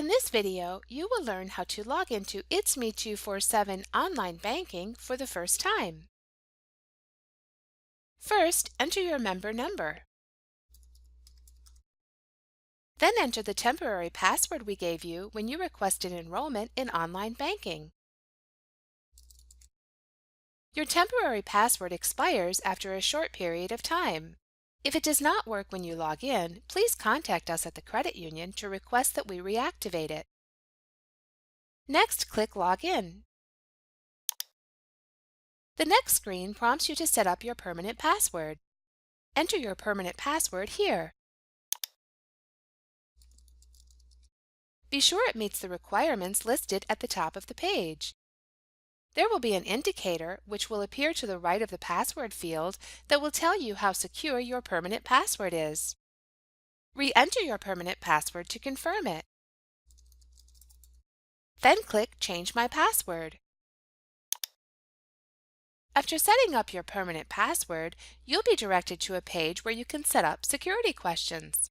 In this video, you will learn how to log into It's Me 247 online banking for the first time. First, enter your member number. Then enter the temporary password we gave you when you requested enrollment in online banking. Your temporary password expires after a short period of time. If it does not work when you log in, please contact us at the credit union to request that we reactivate it. Next, click Log In. The next screen prompts you to set up your permanent password. Enter your permanent password here. Be sure it meets the requirements listed at the top of the page. There will be an indicator which will appear to the right of the password field that will tell you how secure your permanent password is. Re-enter your permanent password to confirm it. Then click Change My Password. After setting up your permanent password, you'll be directed to a page where you can set up security questions.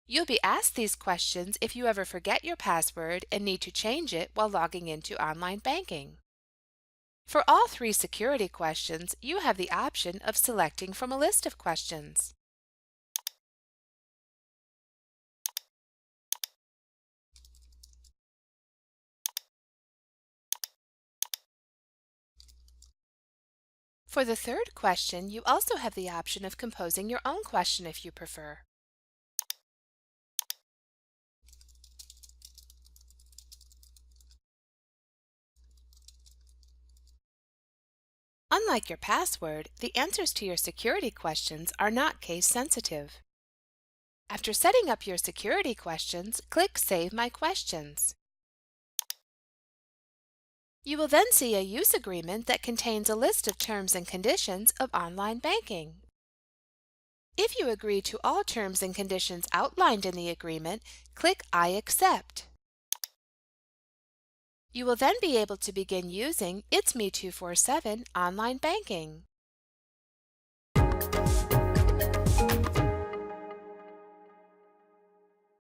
You'll be asked these questions if you ever forget your password and need to change it while logging into online banking. For all three security questions, you have the option of selecting from a list of questions. For the third question, you also have the option of composing your own question if you prefer. Unlike your password, the answers to your security questions are not case sensitive. After setting up your security questions, click Save My Questions. You will then see a use agreement that contains a list of terms and conditions of online banking. If you agree to all terms and conditions outlined in the agreement, click I accept. You will then be able to begin using It's Me 247 online banking.